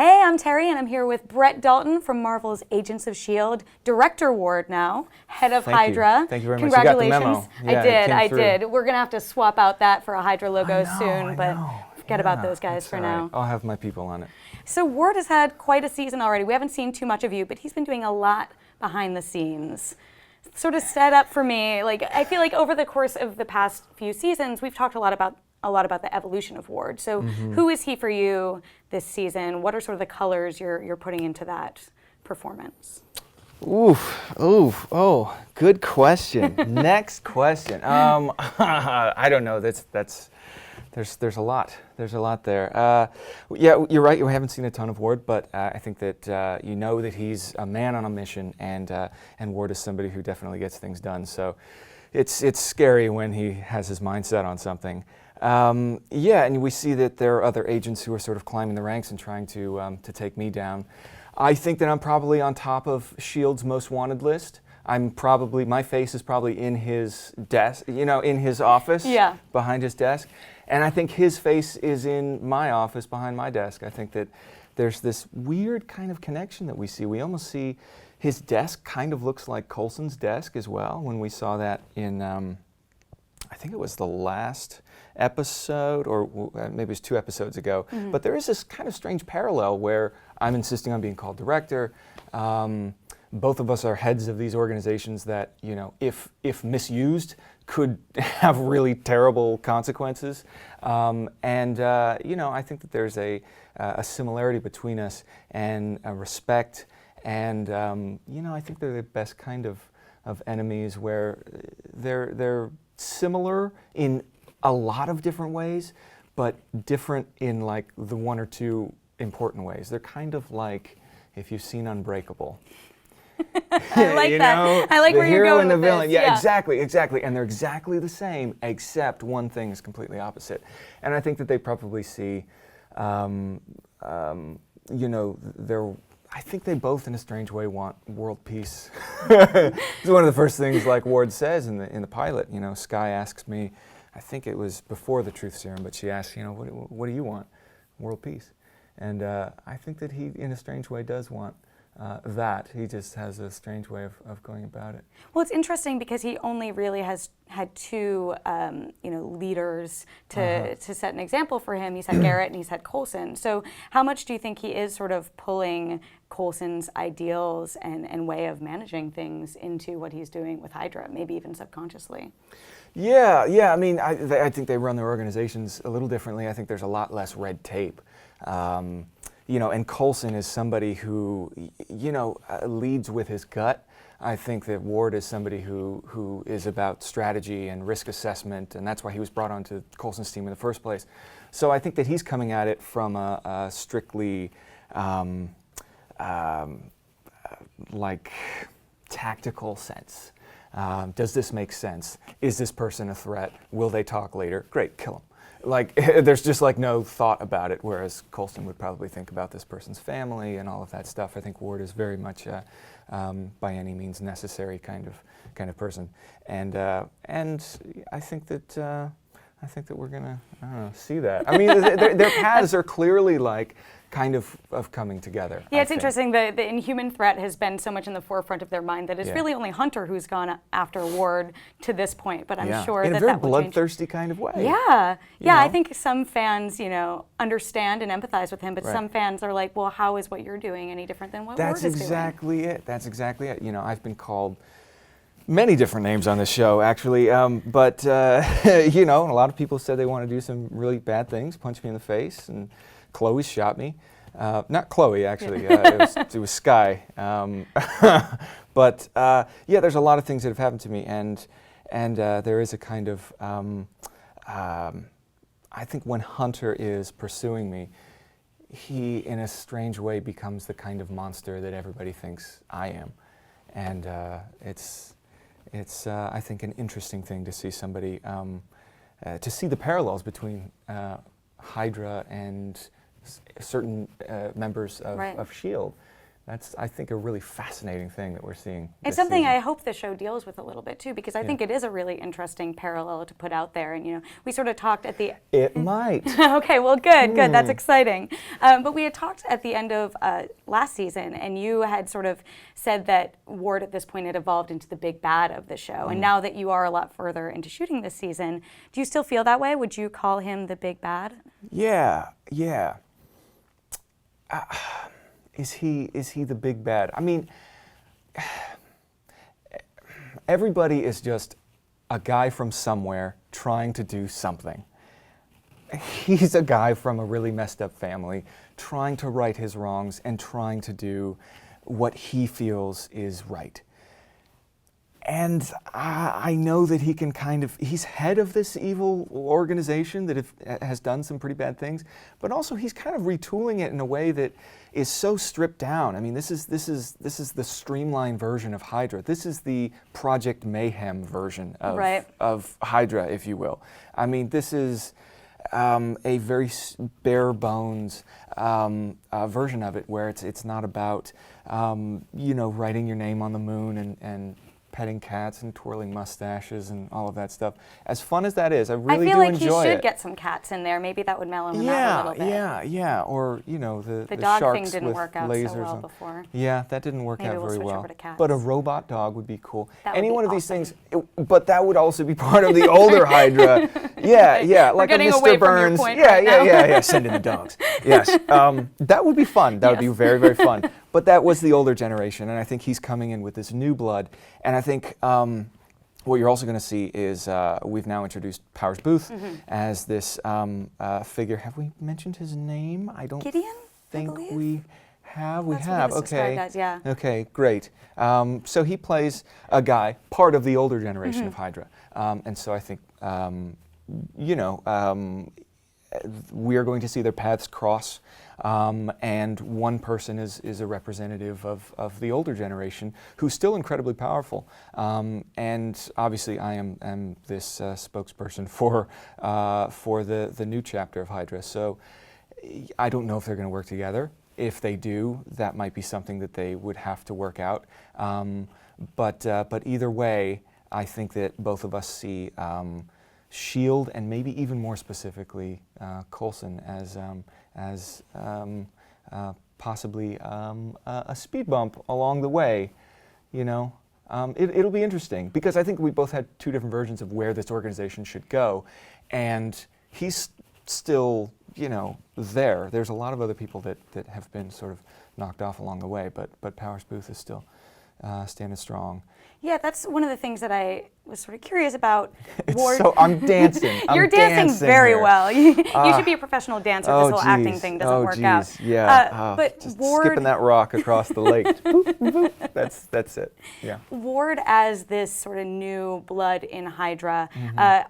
Hey, I'm Terry, and I'm here with Brett Dalton from Marvel's Agents of S.H.I.E.L.D., Director Ward now, head of Hydra. Thank you very much. Congratulations. You got the memo. Yeah, I did. We're going to have to swap out that for a Hydra logo soon, but forget about those guys for now. Right. I'll have my people on it. So Ward has had quite a season already. We haven't seen too much of you, but he's been doing a lot behind the scenes. Sort of set up for me, like I feel like over the course of the past few seasons, we've talked a lot about the evolution of Ward. So who is he for you this season? What are sort of the colors you're putting into that performance? Oh, good question. Next question. I don't know. There's a lot. There's a lot there. Yeah, you're right. We haven't seen a ton of Ward, but I think that you know that he's a man on a mission, and Ward is somebody who definitely gets things done. So it's scary when he has his mind set on something. Yeah, and we see that there are other agents who are sort of climbing the ranks and trying to take me down. I think that I'm probably on top of S.H.I.E.L.D's most wanted list. My face is probably in his desk, in his office, behind his desk. And I think his face is in my office behind my desk. I think that there's this weird kind of connection that we see. We almost see his desk kind of looks like Coulson's desk as well, when we saw that in, I think it was the last episode, or maybe it was 2 episodes ago. But there is this kind of strange parallel where I'm insisting on being called director. Both of us are heads of these organizations that, if misused, could have really terrible consequences. I think that there's a similarity between us, and a respect, and I think they're the best kind of enemies, where they're similar in a lot of different ways, but different in like the 1 or 2 important ways. They're kind of like if you've seen Unbreakable. I like that. I like where you're going with this. The hero and the villain. Yeah, exactly. And they're exactly the same, except one thing is completely opposite. And I think that they probably see, I think they both, in a strange way, want world peace. It's one of the first things, like Ward says in the pilot. Skye asks me, I think it was before the truth serum, but she asks, what do you want? World peace. And I think that he, in a strange way, does want that. He just has a strange way of going about it. Well, it's interesting because he only really has had 2, leaders to set an example for him. He's had Garrett and he's had Coulson. So how much do you think he is sort of pulling Coulson's ideals and way of managing things into what he's doing with Hydra, maybe even subconsciously? Yeah. I mean, I think they run their organizations a little differently. I think there's a lot less red tape. And Coulson is somebody who, leads with his gut. I think that Ward is somebody who is about strategy and risk assessment, and that's why he was brought onto Coulson's team in the first place. So I think that he's coming at it from a strictly tactical sense. Does this make sense? Is this person a threat? Will they talk later? Great, kill them. There's just no thought about it, whereas Coulson would probably think about this person's family and all of that stuff. I think Ward is very much by any means necessary kind of person, and I think that we're gonna see that. I mean, their paths are clearly kind of coming together. Yeah, it's interesting. The inhuman threat has been so much in the forefront of their mind that it's really only Hunter who's gone after Ward to this point. But I'm sure in that a very that will bloodthirsty kind of way. Yeah. I think some fans, understand and empathize with him, but some fans are like, well, how is what you're doing any different than what Ward is doing? That's exactly it. I've been called many different names on this show, actually, but a lot of people said they want to do some really bad things, punch me in the face, and Chloe shot me. Not Chloe, actually. It was Skye. But there's a lot of things that have happened to me, and there is a kind of I think when Hunter is pursuing me, he, in a strange way, becomes the kind of monster that everybody thinks I am, and it's I think an interesting thing to see somebody to see the parallels between Hydra and certain members of S.H.I.E.L.D. that's, I think, a really fascinating thing that we're seeing. It's something I hope the show deals with a little bit too, because I think it is a really interesting parallel to put out there. And we sort of talked at the It might. Okay, well, good, that's exciting. But we had talked at the end of last season, and you had sort of said that Ward at this point had evolved into the big bad of the show. And now that you are a lot further into shooting this season, do you still feel that way? Would you call him the big bad? Yeah. Is he the big bad? I mean, everybody is just a guy from somewhere trying to do something. He's a guy from a really messed up family trying to right his wrongs and trying to do what he feels is right. And I know that he can he's head of this evil organization that has done some pretty bad things, but also he's kind of retooling it in a way that is so stripped down. I mean, this is the streamlined version of Hydra. This is the Project Mayhem version of Hydra, if you will. I mean, this is a very bare bones version of it, where it's not about writing your name on the moon and petting cats and twirling mustaches and all of that stuff. As fun as that is, I really do enjoy it. I feel like he should get some cats in there. Maybe that would mellow him out a little bit. Yeah. Or, the dog sharks thing didn't with work out lasers so well on. before. Yeah, that didn't work Maybe out we'll very switch well. over to cats. But a robot dog would be cool. That would Any be one of these awesome. things, but that would also be part of the older Hydra. Yeah, like a getting away Mr. from your Burns. point right now. Yeah. Send in the dogs. Yes, that would be fun. That would be very, very fun. But that was the older generation, and I think he's coming in with this new blood. And I think what you're also going to see is we've now introduced Powers Boothe as this figure. Have we mentioned his name? I don't Gideon, think I believe? we have. That's We what have. he was described as, yeah. Okay, great. So he plays a guy, part of the older generation of Hydra. And so I think, we are going to see their paths cross. And one person is a representative of the older generation who's still incredibly powerful. And obviously I am this spokesperson for the new chapter of Hydra. So I don't know if they're going to work together. If they do, that might be something that they would have to work out. But either way, I think that both of us see S.H.I.E.L.D. and maybe even more specifically Coulson as possibly a speed bump along the way. It'll be interesting because I think we both had two different versions of where this organization should go, and he's still there. There's a lot of other people that have been sort of knocked off along the way, but Powers Boothe is still standing strong. Yeah, that's one of the things that I was sort of curious about. Ward. So I'm dancing. You're dancing very here. well. You should be a professional dancer. This whole acting thing doesn't work out. Yeah. But just Ward, skipping that rock across the lake. Boop, boop. That's it. Yeah. Ward as this sort of new blood in Hydra,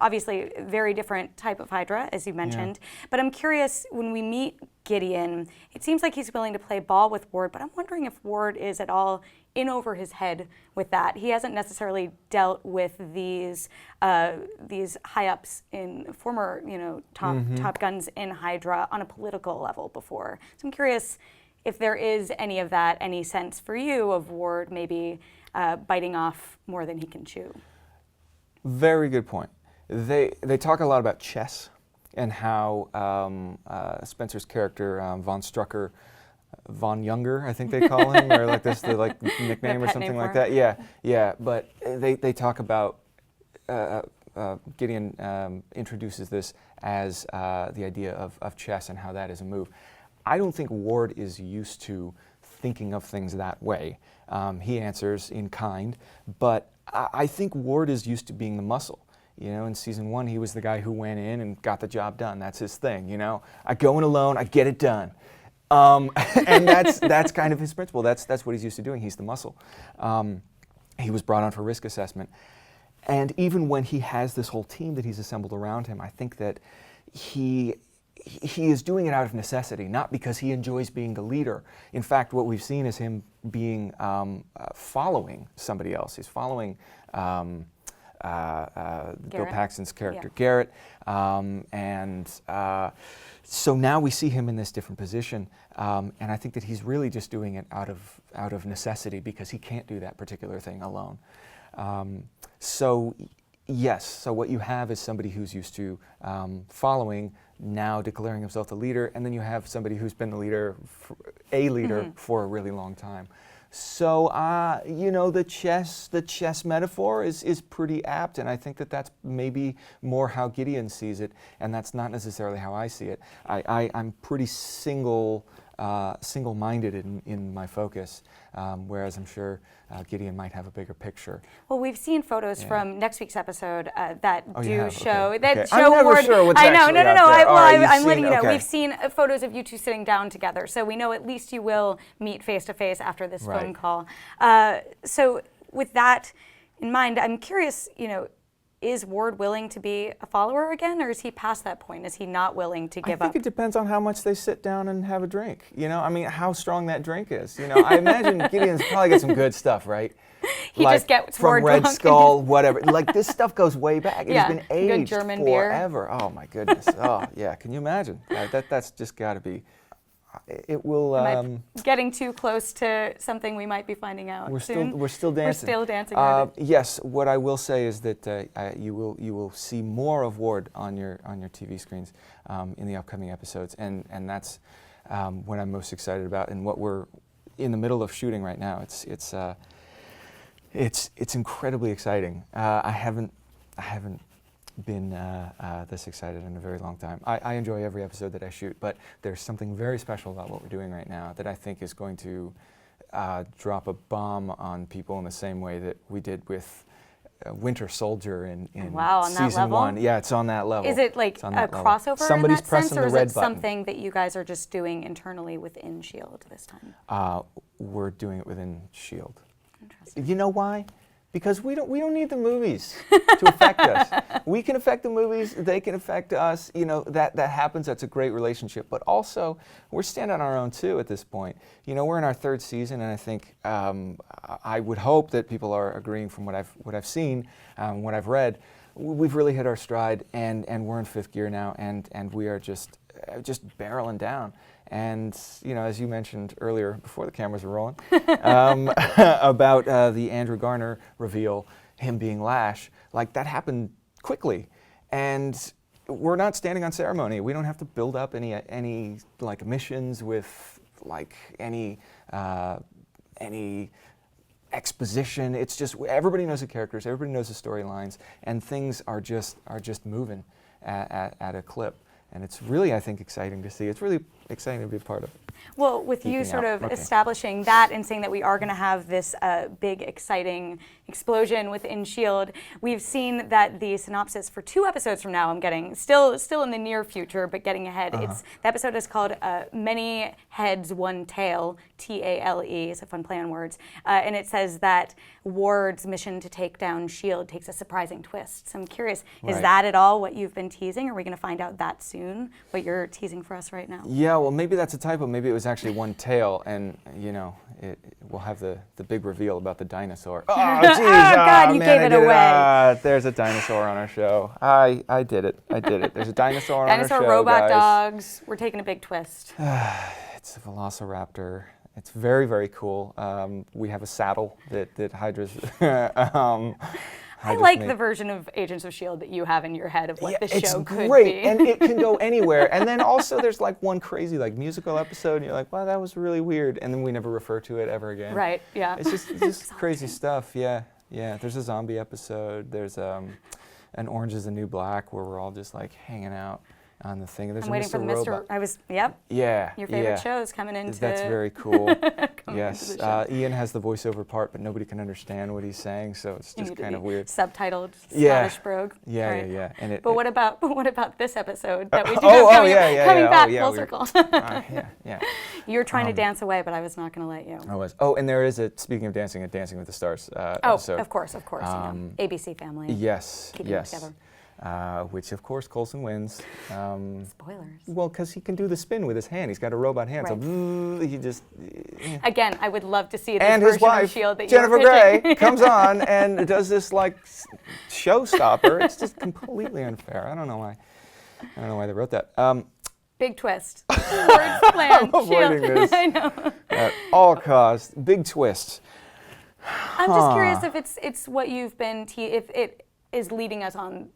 obviously very different type of Hydra, as you mentioned. But I'm curious, when we meet Gideon, it seems like he's willing to play ball with Ward, but I'm wondering if Ward is at all in over his head with that. He hasn't necessarily dealt with these high ups in former, top guns in Hydra on a political level before. So I'm curious if there is any of that, any sense for you of Ward maybe biting off more than he can chew. Very good point. They talk a lot about chess and how Spencer's character Von Strucker, Von Younger, I think they call him, or like this, the nickname or something like that. Yeah. But they talk about Gideon introduces this as the idea of chess and how that is a move. I don't think Ward is used to thinking of things that way. He answers in kind, but I think Ward is used to being the muscle. In season 1, he was the guy who went in and got the job done. That's his thing. I go in alone, I get it done. And that's kind of his principle. That's what he's used to doing. He's the muscle. He was brought on for risk assessment. And even when he has this whole team that he's assembled around him, I think that he is doing it out of necessity, not because he enjoys being the leader. In fact, what we've seen is him being following somebody else. He's following Bill Paxton's character Yeah. Garrett, and so now we see him in this different position, and I think that he's really just doing it out of necessity because he can't do that particular thing alone. So yes, so what you have is somebody who's used to following, now declaring himself the leader, and then you have somebody who's been the leader, for a really long time. So you know, the chess metaphor is pretty apt, and I think that that's maybe more how Gideon sees it, and that's not necessarily how I see it. I'm pretty single-minded in my focus, whereas I'm sure Gideon might have a bigger picture. Well, we've seen photos from next week's episode that show okay. that Okay. show I'm never Ward. sure what's I know, actually no. out there. All right, I'm letting you know. okay. We've seen photos of you two sitting down together, so we know at least you will meet face to face after this phone call. So, with that in mind, I'm curious. You know, is Ward willing to be a follower again, or is he past that point? Is he not willing to give up? I think it depends on how much they sit down and have a drink. You know, I mean, how strong that drink is. You know, I imagine Gideon's probably got some good stuff, right? He like just gets from Ward Red drunk. Skull, whatever. Like this stuff goes way back. It has been good aged German beer. forever. Oh my goodness. Oh yeah. Can you imagine? That's just got to be. It will. Am I getting too close to something we might be finding out soon? We're still dancing. We're still dancing. Around it. Yes. What I will say is that you will see more of Ward on your TV screens in the upcoming episodes, and that's what I'm most excited about, and what we're in the middle of shooting right now. It's incredibly exciting. I haven't been this excited in a very long time. I enjoy every episode that I shoot, but there's something very special about what we're doing right now that I think is going to drop a bomb on people in the same way that we did with Winter Soldier in on that season level? 1. Yeah, it's on that level. Is it like a crossover Somebody's in that pressing sense, or the is red it button. something that you guys are just doing internally within S.H.I.E.L.D. this time? We're doing it within S.H.I.E.L.D. Interesting. You know why? Because we don't need the movies to affect us. We can affect the movies, they can affect us. You know, that happens, that's a great relationship. But also, we're standing on our own too at this point. You know, we're in our 3rd season, and I think I would hope that people are agreeing from what I've seen, what I've read. We've really hit our stride, and we're in 5th gear now, and we are just barreling down. And you know, as you mentioned earlier, before the cameras were rolling, about the Andrew Garner reveal, him being Lash, like that happened quickly, and we're not standing on ceremony. We don't have to build up any like missions with like any exposition. It's just everybody knows the characters, everybody knows the storylines, and things are just moving at a clip. And it's really, I think, exciting to see. It's really exciting to be a part of it. Well, with you sort of establishing that and saying that we are going to have this big, exciting explosion within S.H.I.E.L.D., we've seen that the synopsis for 2 episodes from now, I'm getting, still in the near future, but getting ahead. The episode is called Many Heads, One Tail, T-A-L-E, it's a fun play on words. And it says that Ward's mission to take down S.H.I.E.L.D. takes a surprising twist. So I'm curious, is that at all what you've been teasing? Are we going to find out that soon, what you're teasing for us right now? Yeah, well, maybe that's a typo. Maybe it was actually one tail, and you know, we'll have the big reveal about the dinosaur. Oh, jeez! God, you man, gave it away. There's a dinosaur on our show. I did it. There's a dinosaur on our show, Dinosaur robot guys. dogs. We're taking a big twist. It's a velociraptor. It's very, very cool. We have a saddle that Hydra's. I like the version of Agents of S.H.I.E.L.D. that you have in your head of what the show could be. It's great, and it can go anywhere. And then also there's like one crazy like musical episode, and you're like, wow, that was really weird, and then we never refer to it ever again. Right, yeah. It's just crazy stuff, yeah. There's a zombie episode, there's an Orange is the New Black where we're all just like hanging out on the thing. There's I'm waiting for the Mr. Yeah. Your favorite shows coming into. That's very cool. Yes. Ian has the voiceover part, but nobody can understand what he's saying, so it's just kind of weird. Subtitled Scottish brogue. Yeah, right. yeah. And but what about this episode that we do have coming back full circle? Yeah. You're trying to dance away, but I was not going to let you. I was. Oh, and there is speaking of dancing, a Dancing with the Stars episode. Of course. ABC Family. Yes. Keeping it together. which of course Coulson wins. Spoilers. Well, because he can do the spin with his hand. He's got a robot hand, Right. so he just... Again, I would love to see this And version his wife, of S.H.I.E.L.D. that Jennifer you were pitching. Grey, comes on and does this like showstopper. It's just completely unfair. I don't know why they wrote that. Big twist. Words planned. I'm avoiding S.H.I.E.L.D. this. I know. At all costs. Big twist. I'm just curious if it's what you've been if it is leading us on,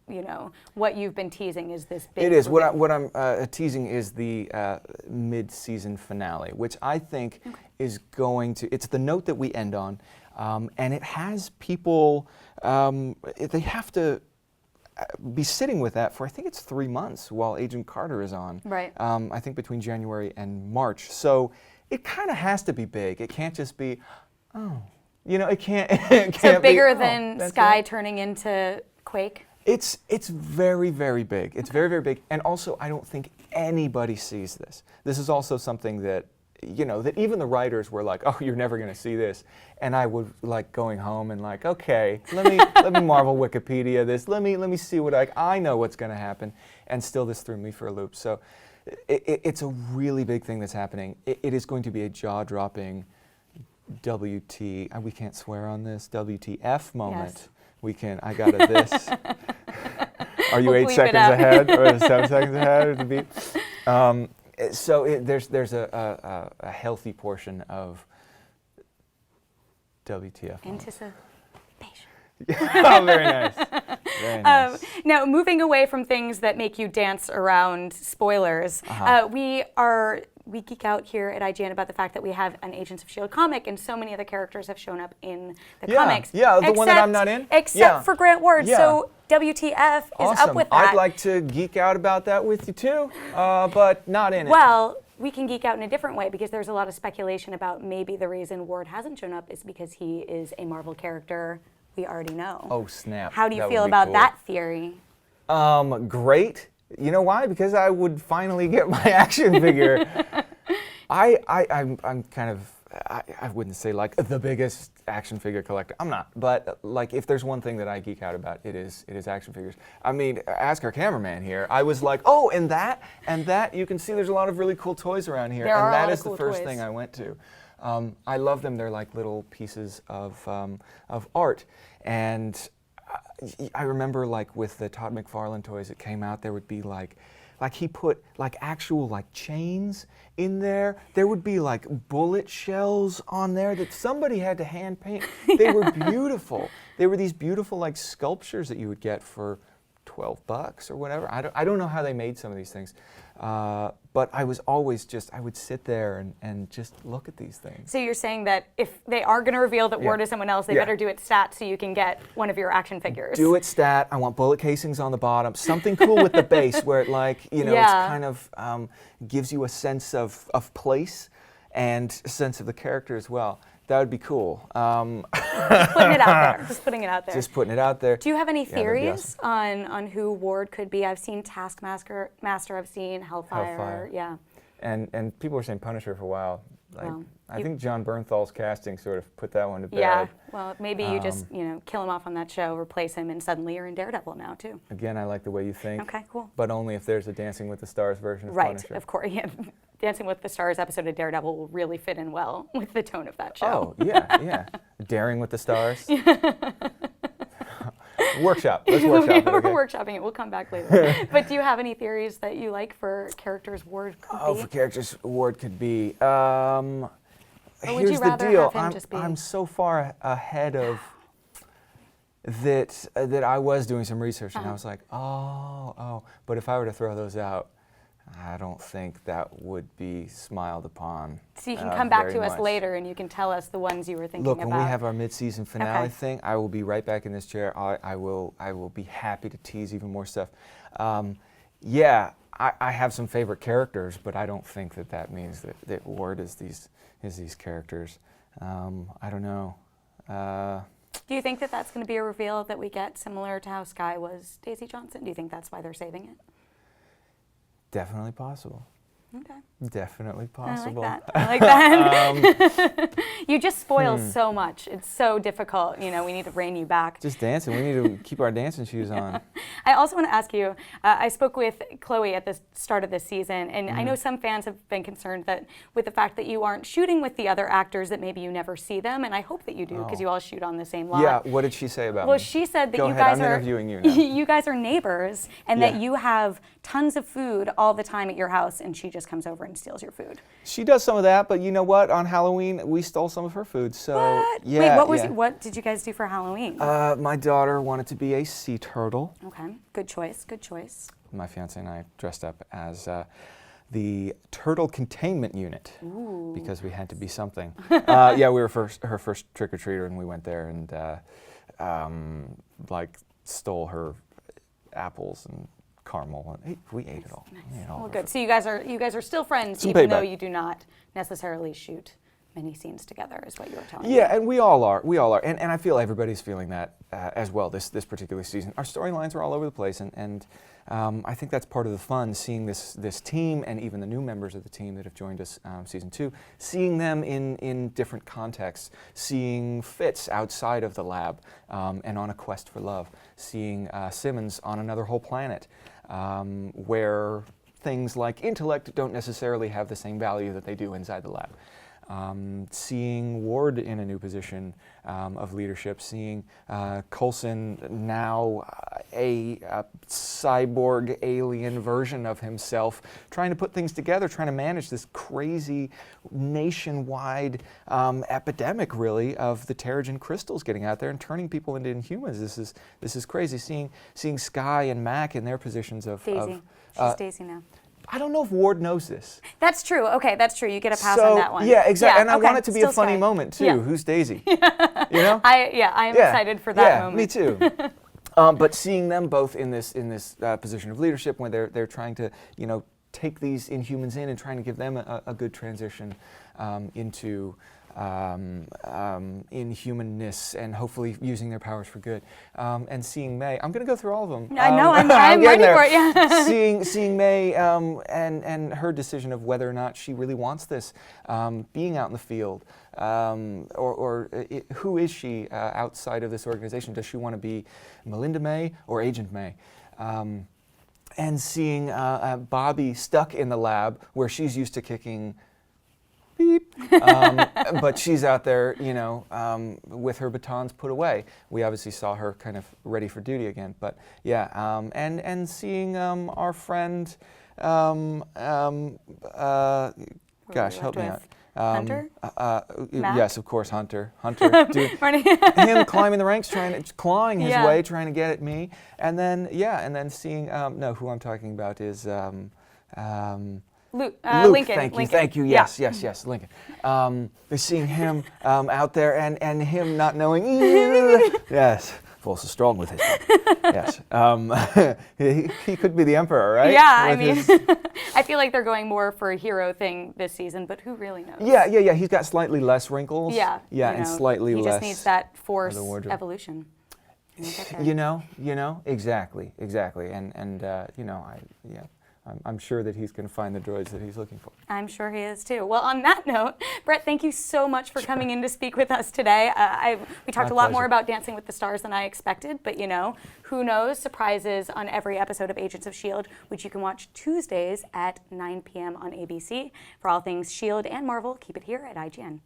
what you've been teasing is this big. It is. reveal. What I'm teasing is the mid-season finale, which I think is going to. It's the note that we end on, and it has people. They have to be sitting with that for I think it's 3 months while Agent Carter is on. Right. I think between January and March. So it kind of has to be big. It can't just be, oh. It can't. It can't So bigger be, than that's Sky it. turning into Quake. It's very, very big. It's very, very big. And also, I don't think anybody sees this. This is also something that, that even the writers were like, oh, you're never going to see this. And I would like going home and like, okay, let me Marvel Wikipedia this. Let me see what I know what's going to happen. And still, this threw me for a loop. So it's a really big thing that's happening. It is going to be a jaw-dropping we can't swear on this, WTF moment. Yes. We can, I got a this. Are you We'll 8 bleep it seconds out. ahead or 7 seconds ahead or the beat? So there's a healthy portion of WTF. Anticipation. Oh, very nice. Very nice. Now, moving away from things that make you dance around spoilers, we geek out here at IGN about the fact that we have an Agents of S.H.I.E.L.D. comic, and so many other characters have shown up in the comics. Yeah, the one that I'm not in? Except Yeah. for Grant Ward. Yeah. So WTF is Awesome. up with that. I'd like to geek out about that with you too, but not in it. Well, we can geek out in a different way because there's a lot of speculation about maybe the reason Ward hasn't shown up is because he is a Marvel character we already know. Oh, snap. How do you That feel would be about cool. that theory? Great. You know why? Because I would finally get my action figure. I'm kind of, I wouldn't say like the biggest action figure collector. I'm not. But like if there's one thing that I geek out about, it is action figures. I mean, ask our cameraman here. I was like, oh, and that. You can see there's a lot of really cool toys around here. There are and a that lot of is cool the first toys. thing I went to. I love them. They're like little pieces of art. And I remember like with the Todd McFarlane toys that came out, there would be like he put like actual like chains in there. There would be like bullet shells on there that somebody had to hand paint. They were beautiful. They were these beautiful like sculptures that you would get for $12 or whatever. I don't know how they made some of these things. But I was always I would sit there and just look at these things. So you're saying that if they are going to reveal that Yeah. Ward is someone else, they Yeah. better do it stat so you can get one of your action figures. Do it stat. I want bullet casings on the bottom. Something cool with the base where it it's Yeah. kind of gives you a sense of place and a sense of the character as well. That would be cool. Just putting it out there. Just putting it out there. Just putting it out there. Do you have any Yeah, that'd be theories on who Ward could be? I've seen Taskmaster, I've seen Hellfire. Yeah. And people were saying Punisher for a while. Like, Well, I think John Bernthal's casting sort of put that one to bed. Yeah. Well, maybe you just kill him off on that show, replace him, and suddenly you're in Daredevil now too. Again, I like the way you think. Okay, cool. But only if there's a Dancing with the Stars version of Right. Punisher. Of course. Yeah. Dancing with the Stars episode of Daredevil will really fit in well with the tone of that show. Oh, yeah. Daring with the Stars. Workshop. Let's workshop it, We're okay? workshopping it. We'll come back later. But do you have any theories that you like for characters Ward could Oh, be? for characters Ward could be. Or would Here's you the rather deal. have him just be? I'm so far ahead of that I was doing some research and I was like, oh. But if I were to throw those out, I don't think that would be smiled upon. So you can come back very to us much. later and you can tell us the ones you were thinking Look, about. when we have our mid-season finale Okay. thing, I will be right back in this chair. I will be happy to tease even more stuff. Yeah, I have some favorite characters, but I don't think that means that Ward is these characters. I don't know. Do you think that that's going to be a reveal that we get similar to how Sky was Daisy Johnson? Do you think that's why they're saving it? Definitely possible. Okay. Definitely possible. I like that. You just spoil so much. It's so difficult. You know, we need to rein you back. Just dancing. We need to keep our dancing shoes on. I also want to ask you, I spoke with Chloe at the start of this season, and I know some fans have been concerned that with the fact that you aren't shooting with the other actors, that maybe you never see them, and I hope that you do, because you all shoot on the same lot. Yeah, what did she say about me? Well, she said that Go you ahead, guys I'm are interviewing you now. you guys are neighbors, and Yeah. that you have tons of food all the time at your house, and she just comes over and steals your food. She does some of that, but you know what? On Halloween, we stole some of her food. So What? yeah. Wait, what did you guys do for Halloween? My daughter wanted to be a sea turtle. Okay, good choice, good choice. My fiance and I dressed up as the turtle containment unit because we had to be something. Yeah, we were her first trick or treater, and we went there and like stole her apples and caramel, and we ate it all. Nice. We ate all Well, of good. it. So you guys are still friends, Some even though payback. you do not necessarily shoot many scenes together, is what you were telling me. Yeah, and we all are. And I feel everybody's feeling that as well this particular season. Our storylines are all over the place, and I think that's part of the fun, seeing this team and even the new members of the team that have joined us season 2, seeing them in different contexts, seeing Fitz outside of the lab and on a quest for love, seeing Simmons on another whole planet where things like intellect don't necessarily have the same value that they do inside the lab. Seeing Ward in a new position of leadership, seeing Coulson now a cyborg alien version of himself, trying to put things together, trying to manage this crazy nationwide epidemic, really, of the Terrigen crystals getting out there and turning people into Inhumans. This is crazy. Seeing Skye and Mac in their positions of Daisy. She's Daisy now. I don't know if Ward knows this. That's true. Okay, that's true. You get a pass on that one. Yeah, exactly. Yeah, and I okay. want it to be Still a funny Skye. moment too. Yeah. Who's Daisy? You know? I am excited for that moment. Me too. But seeing them both in this position of leadership, when they're trying to take these Inhumans in and trying to give them a good transition into inhumanness and hopefully using their powers for good. And seeing May, I'm going to go through all of them. I know, I'm ready for it. Yeah. seeing May and her decision of whether or not she really wants this, being out in the field, who is she outside of this organization? Does she want to be Melinda May or Agent May? And seeing Bobby stuck in the lab where she's used to kicking beep, but she's out there, with her batons put away. We obviously saw her kind of ready for duty again, but yeah, and seeing our friend, gosh, help me out. Hunter? Yes, of course, Hunter. Dude, him climbing the ranks, clawing his way, trying to get at me, and then seeing. No, who I'm talking about is Luke. Thank you. Yes, Yeah. yes, Lincoln. Seeing him out there and him not knowing. Yes, Force is strong with his. Yes, he could be the emperor, right? Yeah, I mean, I feel like they're going more for a hero thing this season, but who really knows? Yeah. He's got slightly less wrinkles. Yeah, and slightly less. He just needs that Force wardrobe. evolution. Exactly, and I'm sure that he's going to find the droids that he's looking for. I'm sure he is too. Well, on that note, Brett, thank you so much for coming in to speak with us today. We talked a lot more about Dancing with the Stars than I expected, but who knows? Surprises on every episode of Agents of S.H.I.E.L.D., which you can watch Tuesdays at 9 p.m. on ABC. For all things S.H.I.E.L.D. and Marvel, keep it here at IGN.